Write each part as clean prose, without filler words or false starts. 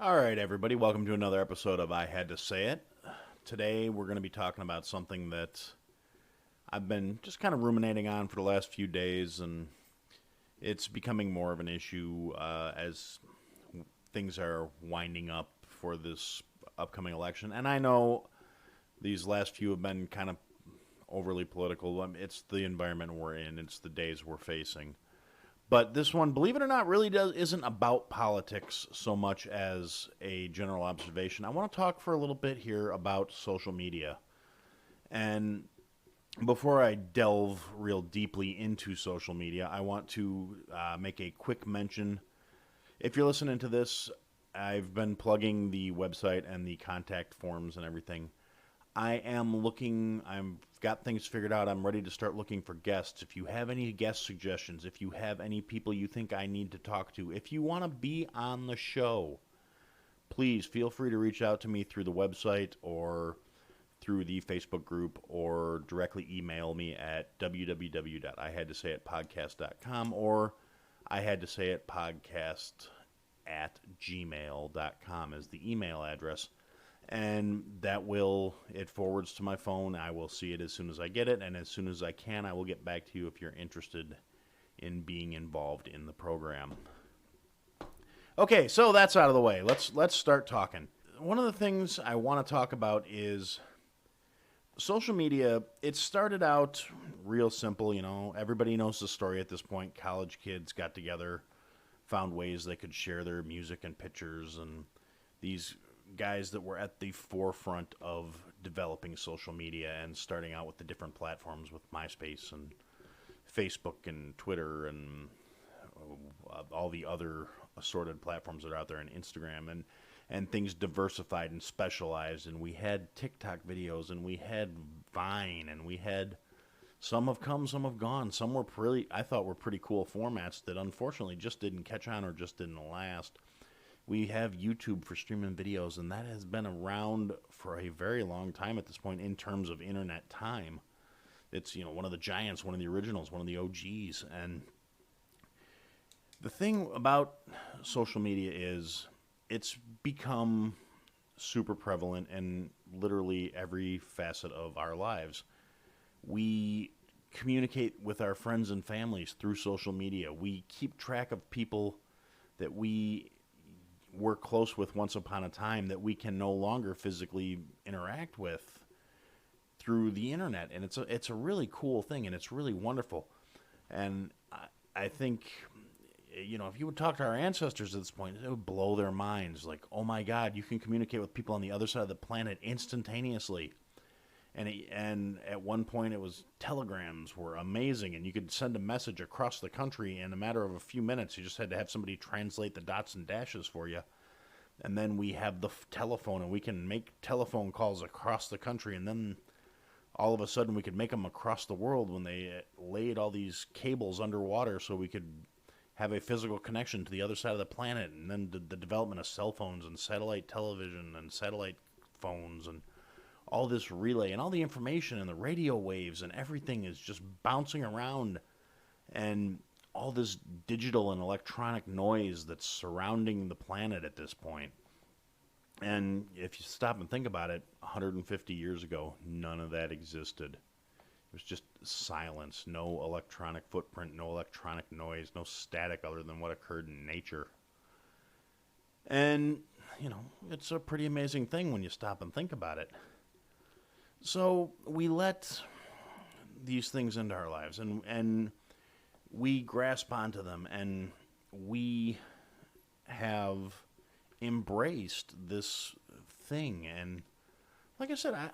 All right, everybody, welcome to another episode of I Had to Say It. Today, we're going to be talking about something that I've been just kind of ruminating on for the last few days, and it's becoming more of an issue as things are winding up for this upcoming election. And I know these last few have been kind of overly political. It's the environment we're in, it's the days we're facing. But this one, believe it or not, really isn't about politics so much as a general observation. I want to talk for a little bit here about social media. And before I delve real deeply into social media, I want to make a quick mention. If you're listening to this, I've been plugging the website and the contact forms and everything. I've got things figured out. I'm ready to start looking for guests. If you have any guest suggestions, if you have any people you think I need to talk to, if you want to be on the show, please feel free to reach out to me through the website or through the Facebook group or directly email me at www.ihadtosayitpodcast.com or ihadtosayitpodcast@gmail.com is the email address. And it forwards to my phone. I will see it as soon as I get it, and as soon as I can, I will get back to you if you're interested in being involved in the program. Okay, so that's out of the way. Let's start talking. One of the things I want to talk about is social media. It started out real simple, everybody knows the story at this point. College kids got together, found ways they could share their music and pictures, and these guys that were at the forefront of developing social media and starting out with the different platforms with MySpace and Facebook and Twitter and all the other assorted platforms that are out there, and Instagram, and things diversified and specialized, and we had TikTok videos, and we had Vine, and we had some have come, some have gone. Some were I thought were pretty cool formats that unfortunately just didn't catch on or just didn't last. We have YouTube for streaming videos, and that has been around for a very long time at this point in terms of internet time. It's, one of the giants, one of the originals, one of the OGs. And the thing about social media is it's become super prevalent in literally every facet of our lives. We communicate with our friends and families through social media. We keep track of people that we were close with once upon a time that we can no longer physically interact with through the internet. And it's a really cool thing, and it's really wonderful. And I think, if you would talk to our ancestors at this point, it would blow their minds. Like, oh my God, you can communicate with people on the other side of the planet instantaneously. And at one point, it was telegrams were amazing, and you could send a message across the country in a matter of a few minutes. You just had to have somebody translate the dots and dashes for you. And then we have the telephone, and we can make telephone calls across the country, and then all of a sudden we could make them across the world when they laid all these cables underwater so we could have a physical connection to the other side of the planet. And then the development of cell phones and satellite television and satellite phones and all this relay and all the information and the radio waves and everything is just bouncing around, and all this digital and electronic noise that's surrounding the planet at this point. And if you stop and think about it, 150 years ago, none of that existed. It was just silence, no electronic footprint, no electronic noise, no static other than what occurred in nature. And, it's a pretty amazing thing when you stop and think about it. So we let these things into our lives, and we grasp onto them, and we have embraced this thing. And like I said, I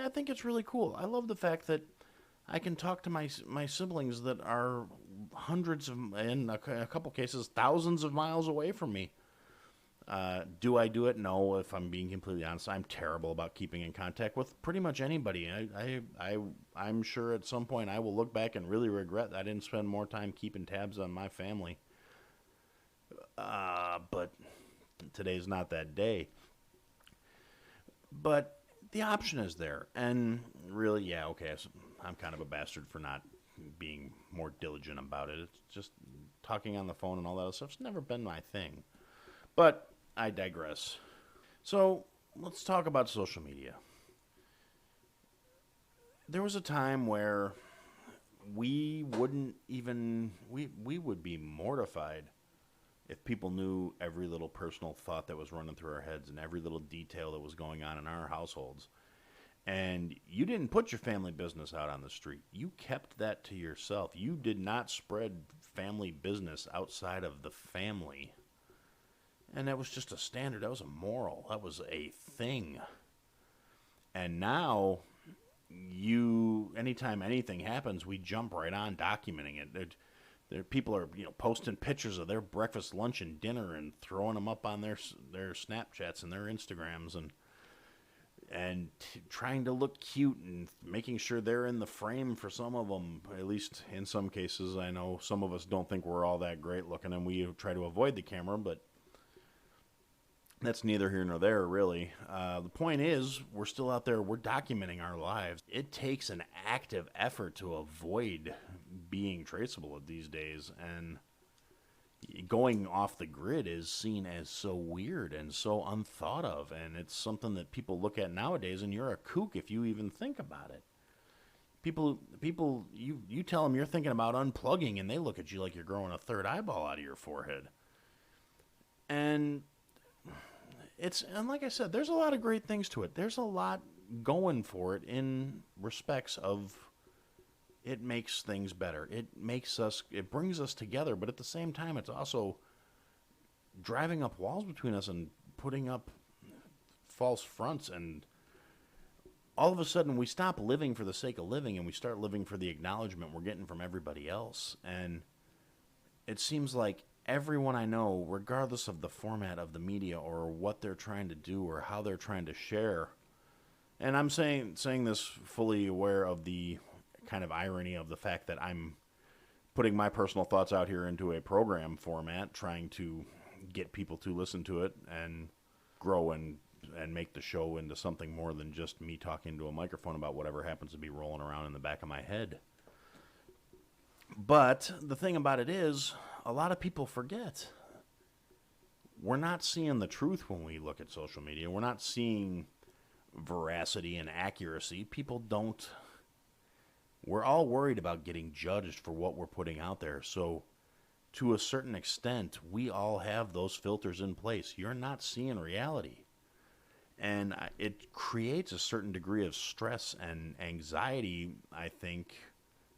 think it's really cool. I love the fact that I can talk to my siblings that are hundreds of, in a couple cases, thousands of miles away from me. Do I do it? No, if I'm being completely honest. I'm terrible about keeping in contact with pretty much anybody. I'm sure at some point I will look back and really regret that I didn't spend more time keeping tabs on my family. But today's not that day. But the option is there. And really, yeah, okay, I'm kind of a bastard for not being more diligent about it. It's just talking on the phone and all that other stuff's never been my thing. But I digress. So let's talk about social media. There was a time where we wouldn't even we would be mortified if people knew every little personal thought that was running through our heads and every little detail that was going on in our households. And you didn't put your family business out on the street. You kept that to yourself. You did not spread family business outside of the family. And that was just a standard. That was a moral. That was a thing. And now, anytime anything happens, we jump right on documenting it. People are, posting pictures of their breakfast, lunch, and dinner and throwing them up on their Snapchats and their Instagrams and trying to look cute and making sure they're in the frame for some of them. At least in some cases, I know some of us don't think we're all that great looking, and we try to avoid the camera, but that's neither here nor there, really. The point is, we're still out there, we're documenting our lives. It takes an active effort to avoid being traceable these days, and going off the grid is seen as so weird and so unthought of, and it's something that people look at nowadays, and you're a kook if you even think about it. People, you tell them you're thinking about unplugging, and they look at you like you're growing a third eyeball out of your forehead. And like I said, there's a lot of great things to it. There's a lot going for it in respects of it makes things better. It brings us together, but at the same time, it's also driving up walls between us and putting up false fronts. And all of a sudden, we stop living for the sake of living, and we start living for the acknowledgement we're getting from everybody else. And it seems like everyone I know, regardless of the format of the media or what they're trying to do or how they're trying to share, and I'm saying this fully aware of the kind of irony of the fact that I'm putting my personal thoughts out here into a program format, trying to get people to listen to it and grow and make the show into something more than just me talking to a microphone about whatever happens to be rolling around in the back of my head. But the thing about it is, a lot of people forget. We're not seeing the truth when we look at social media. We're not seeing veracity and accuracy. People don't. We're all worried about getting judged for what we're putting out there. So, to a certain extent, we all have those filters in place. You're not seeing reality. And it creates a certain degree of stress and anxiety, I think,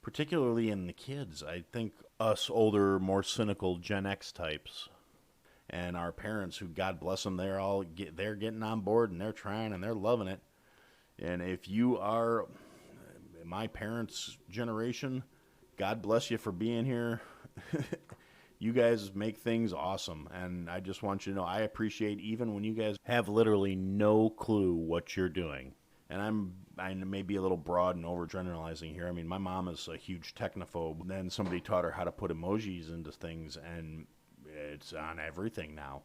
particularly in the kids. I think us older, more cynical Gen X types and our parents, who, God bless them, they're getting on board and they're trying and they're loving it. And if you are my parents' generation, God bless you for being here. You guys make things awesome, and I just want you to know I appreciate even when you guys have literally no clue what you're doing. And I may be a little broad and overgeneralizing here. I mean, my mom is a huge technophobe. Then somebody taught her how to put emojis into things, and it's on everything now.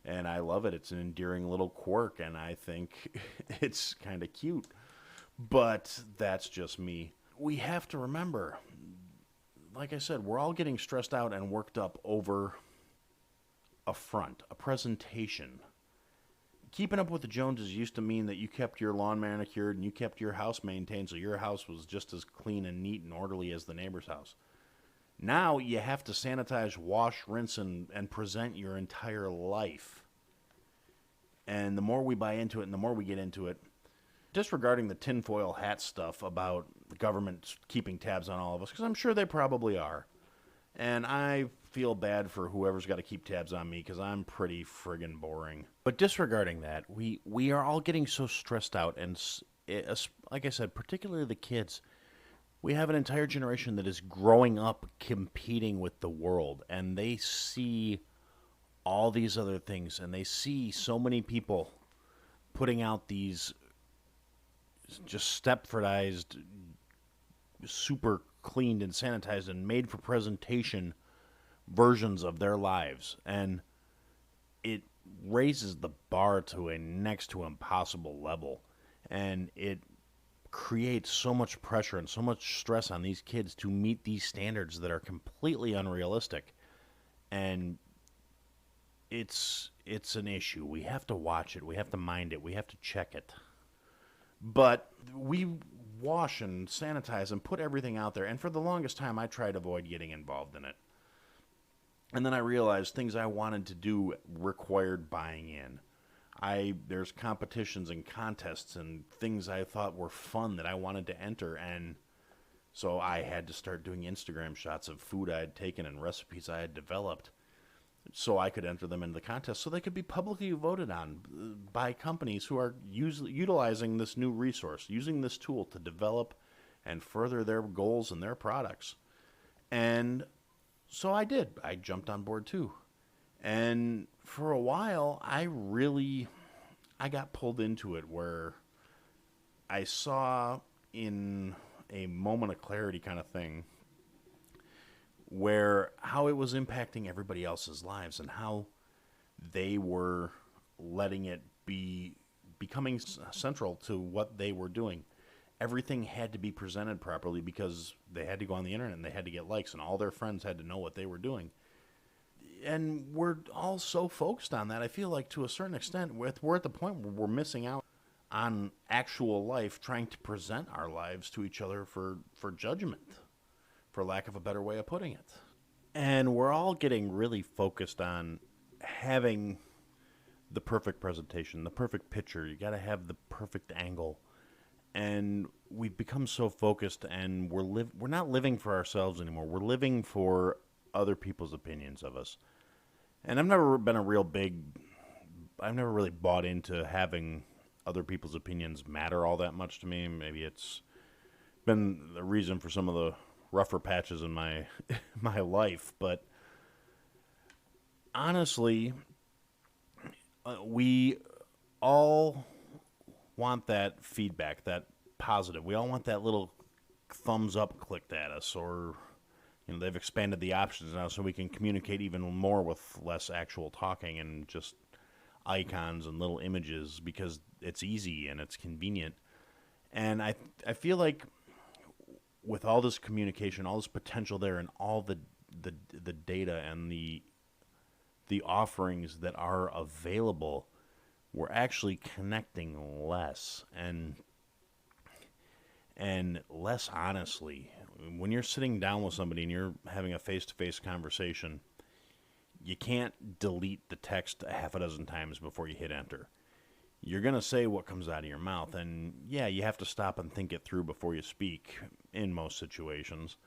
And I love it. It's an endearing little quirk, and I think it's kind of cute. But that's just me. We have to remember, like I said, we're all getting stressed out and worked up over a front, a presentation. Keeping up with the Joneses used to mean that you kept your lawn manicured and you kept your house maintained so your house was just as clean and neat and orderly as the neighbor's house. Now you have to sanitize, wash, rinse, and present your entire life. And the more we buy into it and the more we get into it, disregarding the tinfoil hat stuff about the government keeping tabs on all of us, because I'm sure they probably are. And I feel bad for whoever's got to keep tabs on me because I'm pretty friggin' boring. But disregarding that, we are all getting so stressed out. And like I said, particularly the kids, we have an entire generation that is growing up competing with the world. And they see all these other things. And they see so many people putting out these just Stepfordized, super cleaned and sanitized and made for presentation versions of their lives. And it raises the bar to a next to impossible level. And it creates so much pressure and so much stress on these kids to meet these standards that are completely unrealistic. And it's an issue. We have to watch it. We have to mind it. We have to check it. But we wash and sanitize and put everything out there. And for the longest time, I tried to avoid getting involved in it. And then I realized things I wanted to do required buying in. There's competitions and contests and things I thought were fun that I wanted to enter, and so I had to start doing Instagram shots of food I had taken and recipes I had developed so I could enter them into the contest so they could be publicly voted on by companies who are utilizing this new resource, using this tool to develop and further their goals and their products. And so I did. I jumped on board too. And for a while, I got pulled into it where I saw in a moment of clarity kind of thing where how it was impacting everybody else's lives and how they were letting it be becoming central to what they were doing. Everything had to be presented properly because they had to go on the internet and they had to get likes and all their friends had to know what they were doing. And we're all so focused on that. I feel like to a certain extent, we're at the point where we're missing out on actual life, trying to present our lives to each other for judgment, for lack of a better way of putting it. And we're all getting really focused on having the perfect presentation, the perfect picture. You got to have the perfect angle. And we've become so focused, and we're not living for ourselves anymore. We're living for other people's opinions of us. And I've never really bought into having other people's opinions matter all that much to me. Maybe it's been the reason for some of the rougher patches in my my life, but honestly, we all want that feedback, that positive. We all want that little thumbs up clicked at us, or they've expanded the options now so we can communicate even more with less actual talking and just icons and little images because it's easy and it's convenient. And I feel like with all this communication, all this potential there, and all the data and the offerings that are available, we're actually connecting less and less honestly. When you're sitting down with somebody and you're having a face-to-face conversation, you can't delete the text a half a dozen times before you hit enter. You're going to say what comes out of your mouth, and yeah, you have to stop and think it through before you speak in most situations.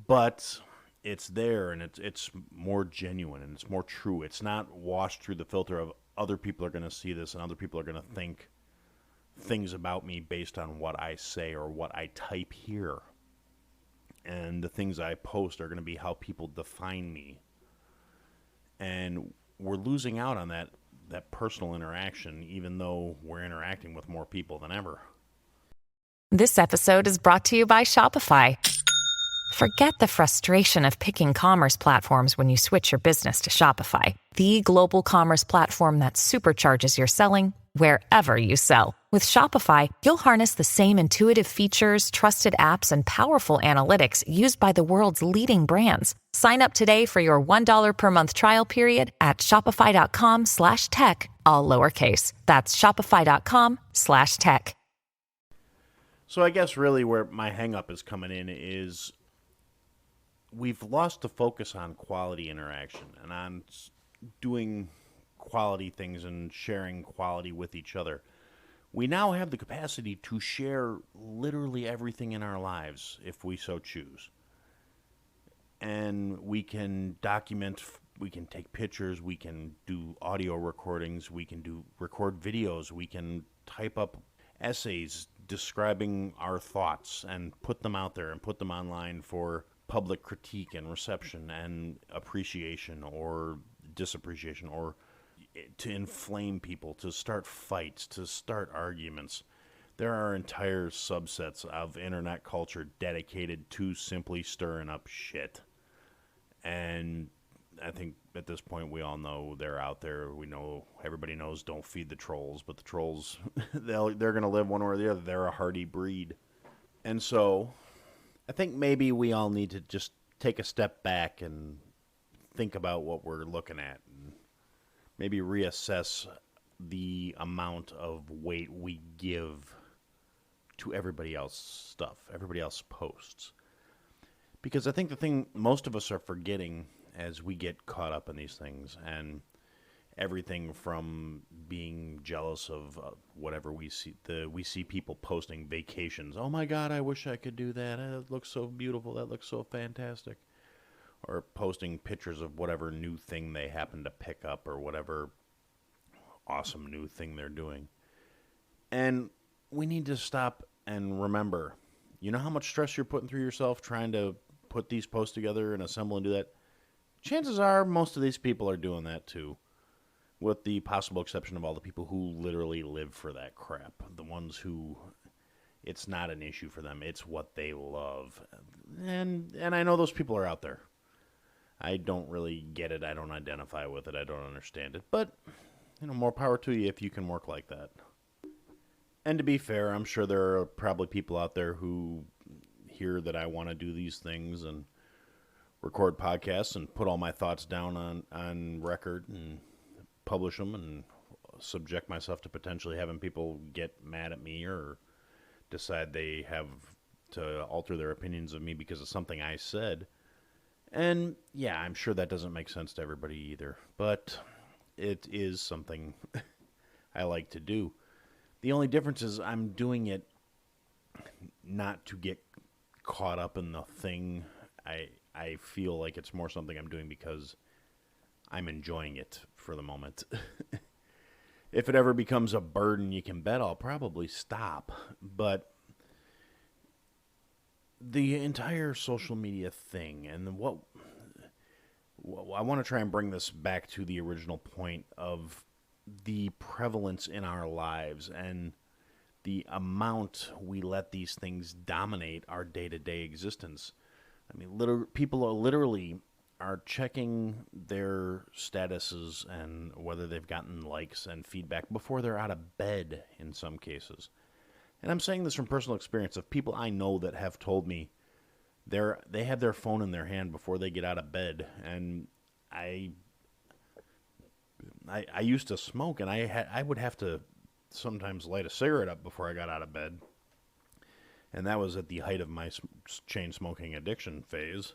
But it's there, and it's more genuine, and it's more true. It's not washed through the filter of other people are going to see this, and other people are going to think things about me based on what I say or what I type here. And the things I post are going to be how people define me. And we're losing out on that personal interaction, even though we're interacting with more people than ever. This episode is brought to you by Shopify. Forget the frustration of picking commerce platforms when you switch your business to Shopify, the global commerce platform that supercharges your selling wherever you sell. With Shopify, you'll harness the same intuitive features, trusted apps, and powerful analytics used by the world's leading brands. Sign up today for your $1 per month trial period at shopify.com/tech, all lowercase. That's shopify.com/tech. So I guess really where my hang-up is coming in is we've lost the focus on quality interaction and on doing quality things and sharing quality with each other. We now have the capacity to share literally everything in our lives if we so choose. And we can document, we can take pictures, we can do audio recordings, we can record videos, we can type up essays describing our thoughts and put them out there and put them online for public critique and reception and appreciation or disappreciation, or to inflame people, to start fights, to start arguments. There are entire subsets of internet culture dedicated to simply stirring up shit. And I think at this point we all know they're out there. We know, everybody knows, don't feed the trolls, but the trolls, they're going to live one way or the other. They're a hardy breed. And so I think maybe we all need to just take a step back and think about what we're looking at. And maybe reassess the amount of weight we give to everybody else's stuff, everybody else's posts. Because I think the thing most of us are forgetting as we get caught up in these things, and everything from being jealous of whatever we see people posting vacations. Oh my God, I wish I could do that. It looks so beautiful. That looks so fantastic. Or posting pictures of whatever new thing they happen to pick up or whatever awesome new thing they're doing. And we need to stop and remember, you know how much stress you're putting through yourself trying to put these posts together and assemble and do that? Chances are most of these people are doing that too, with the possible exception of all the people who literally live for that crap. The ones who it's not an issue for them. It's what they love. And I know those people are out there. I don't really get it. I don't identify with it. I don't understand it. But, more power to you if you can work like that. And to be fair, I'm sure there are probably people out there who hear that I want to do these things and record podcasts and put all my thoughts down on record and publish them and subject myself to potentially having people get mad at me or decide they have to alter their opinions of me because of something I said. And yeah, I'm sure that doesn't make sense to everybody either, but it is something I like to do. The only difference is I'm doing it not to get caught up in the thing. I feel like it's more something I'm doing because I'm enjoying it for the moment. If it ever becomes a burden, you can bet I'll probably stop. But the entire social media thing, and what I want to try and bring this back to the original point of the prevalence in our lives and the amount we let these things dominate our day-to-day existence. I mean, people are literally checking their statuses and whether they've gotten likes and feedback before they're out of bed in some cases. And I'm saying this from personal experience of people I know that have told me they have their phone in their hand before they get out of bed. And I used to smoke, and I would have to sometimes light a cigarette up before I got out of bed. And that was at the height of my chain smoking addiction phase.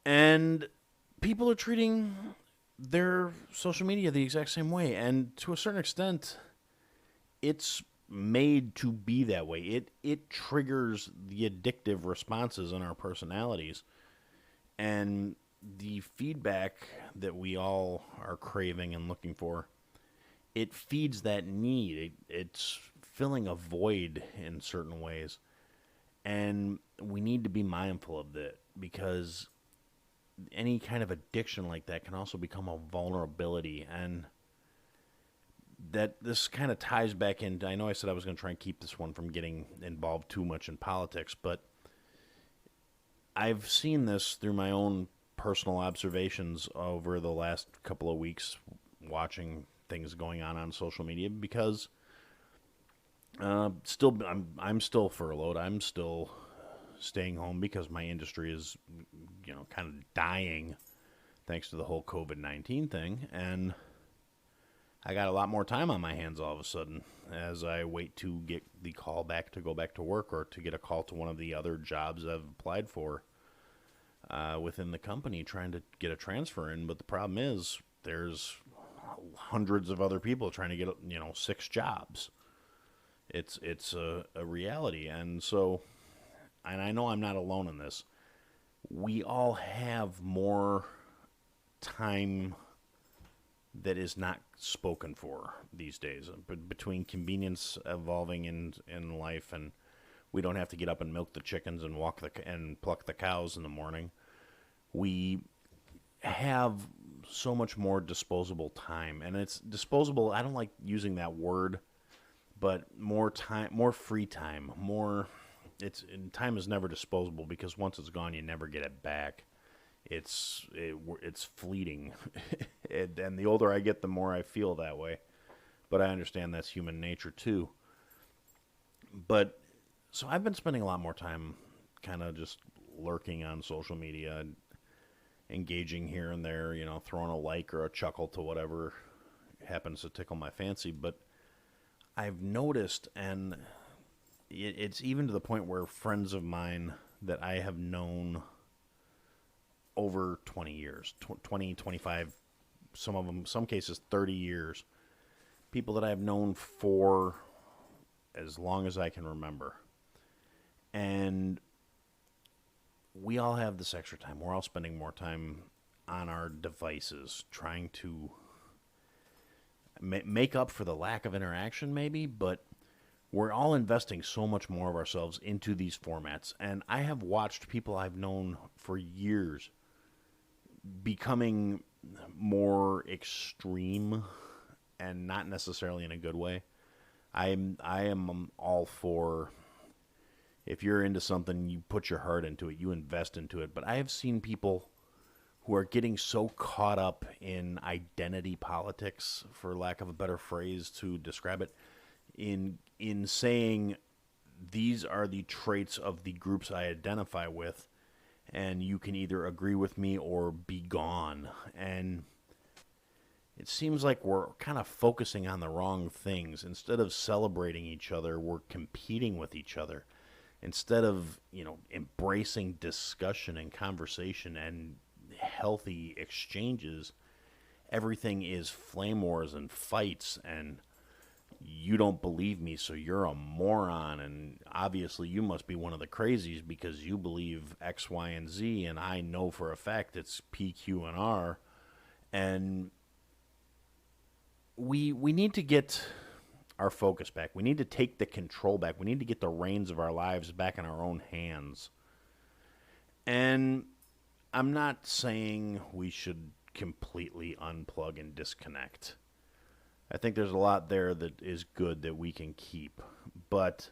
And people are treating their social media the exact same way. And to a certain extent, it's made to be that way. It triggers the addictive responses in our personalities. And the feedback that we all are craving and looking for, it feeds that need. It's filling a void in certain ways. And we need to be mindful of that, because any kind of addiction like that can also become a vulnerability. And that this kind of ties back into, I know I said I was going to try and keep this one from getting involved too much in politics, but I've seen this through my own personal observations over the last couple of weeks watching things going on social media, because I'm still furloughed. I'm still staying home because my industry is, kind of dying thanks to the whole COVID-19 thing. And I got a lot more time on my hands all of a sudden as I wait to get the call back to go back to work, or to get a call to one of the other jobs I've applied for within the company, trying to get a transfer in. But the problem is there's hundreds of other people trying to get, 6 jobs. It's a reality. And so, and I know I'm not alone in this, we all have more time that is not spoken for these days. But between convenience evolving in life, and we don't have to get up and milk the chickens and and pluck the cows in the morning, we have so much more disposable time. And it's disposable, I don't like using that word, but more time, more free time, time is never disposable, because once it's gone, you never get it back. It's fleeting. And the older I get, the more I feel that way. But I understand that's human nature too. But so I've been spending a lot more time kind of just lurking on social media engaging here and there, throwing a like or a chuckle to whatever happens to tickle my fancy. But I've noticed, and it's even to the point where friends of mine that I have known over 20 years, 20, 25, some cases 30 years, people that I've known for as long as I can remember. And we all have this extra time. We're all spending more time on our devices trying to make up for the lack of interaction, maybe, but we're all investing so much more of ourselves into these formats. And I have watched people I've known for years becoming more extreme, and not necessarily in a good way. I am all for, if you're into something, you put your heart into it, you invest into it. But I have seen people who are getting so caught up in identity politics, for lack of a better phrase to describe it, in saying these are the traits of the groups I identify with, and you can either agree with me or be gone. And it seems like we're kind of focusing on the wrong things. Instead of celebrating each other, we're competing with each other. Instead of, embracing discussion and conversation and healthy exchanges, everything is flame wars and fights, and you don't believe me, so you're a moron, and obviously you must be one of the crazies because you believe X, Y, and Z, and I know for a fact it's P, Q, and R. And we need to get our focus back. We need to take the control back. We need to get the reins of our lives back in our own hands. And I'm not saying we should completely unplug and disconnect. I think there's a lot there that is good that we can keep, but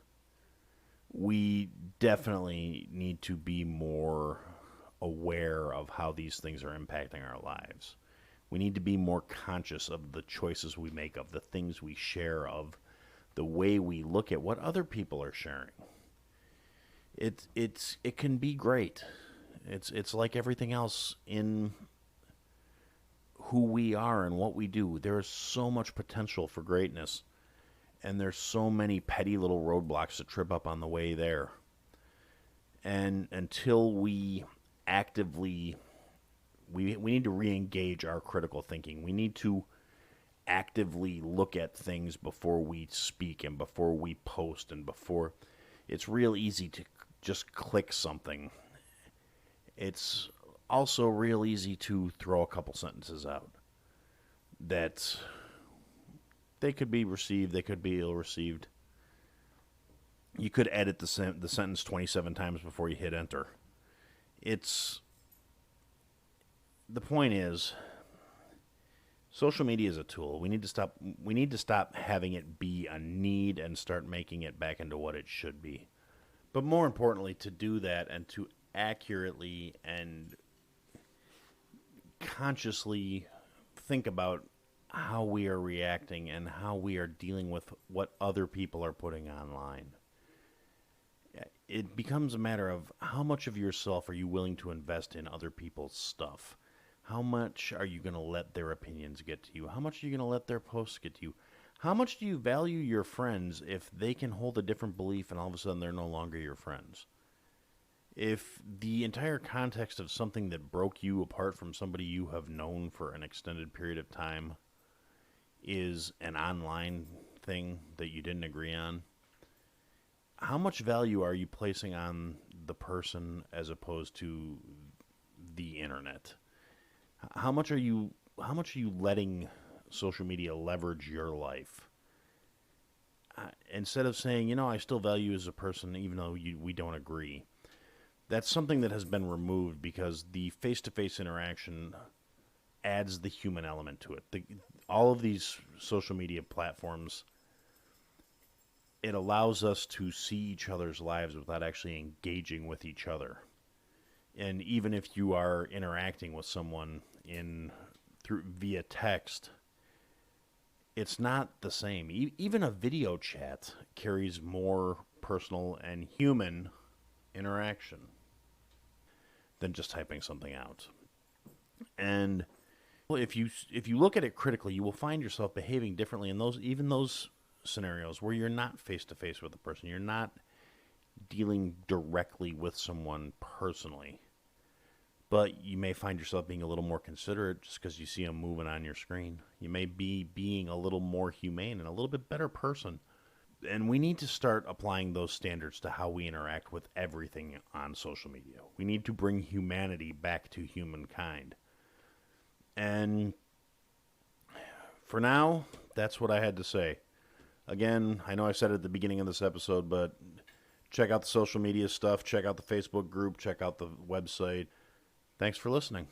we definitely need to be more aware of how these things are impacting our lives. We need to be more conscious of the choices we make, of the things we share, of the way we look at what other people are sharing. It can be great. It's like everything else in who we are and what we do. There is so much potential for greatness, and there's so many petty little roadblocks to trip up on the way there. And until we actively, we need to re-engage our critical thinking. We need to actively look at things before we speak and before we post, and before it's real easy to just click something. It's also real easy to throw a couple sentences out that they could be received, they could be ill-received. You could edit the sentence 27 times before you hit enter. The point is, social media is a tool. We need to stop having it be a need and start making it back into what it should be. But more importantly, to do that and to accurately and consciously think about how we are reacting and how we are dealing with what other people are putting online. It becomes a matter of how much of yourself are you willing to invest in other people's stuff? How much are you going to let their opinions get to you? How much are you going to let their posts get to you? How much do you value your friends if they can hold a different belief and all of a sudden they're no longer your friends? If the entire context of something that broke you apart from somebody you have known for an extended period of time is an online thing that you didn't agree on, how much value are you placing on the person as opposed to the internet? How much are you letting social media leverage your life? Instead of saying, I still value you as a person even though we don't agree. That's something that has been removed because the face-to-face interaction adds the human element to it. All of these social media platforms, it allows us to see each other's lives without actually engaging with each other. And even if you are interacting with someone via text, it's not the same. Even a video chat carries more personal and human interaction than just typing something out. And if you look at it critically, you will find yourself behaving differently in those scenarios where you're not face to face with a person. You're not dealing directly with someone personally. But you may find yourself being a little more considerate just because you see them moving on your screen. You may be being a little more humane and a little bit better person. And we need to start applying those standards to how we interact with everything on social media. We need to bring humanity back to humankind. And for now, that's what I had to say. Again, I know I said it at the beginning of this episode, but check out the social media stuff, check out the Facebook group, check out the website. Thanks for listening.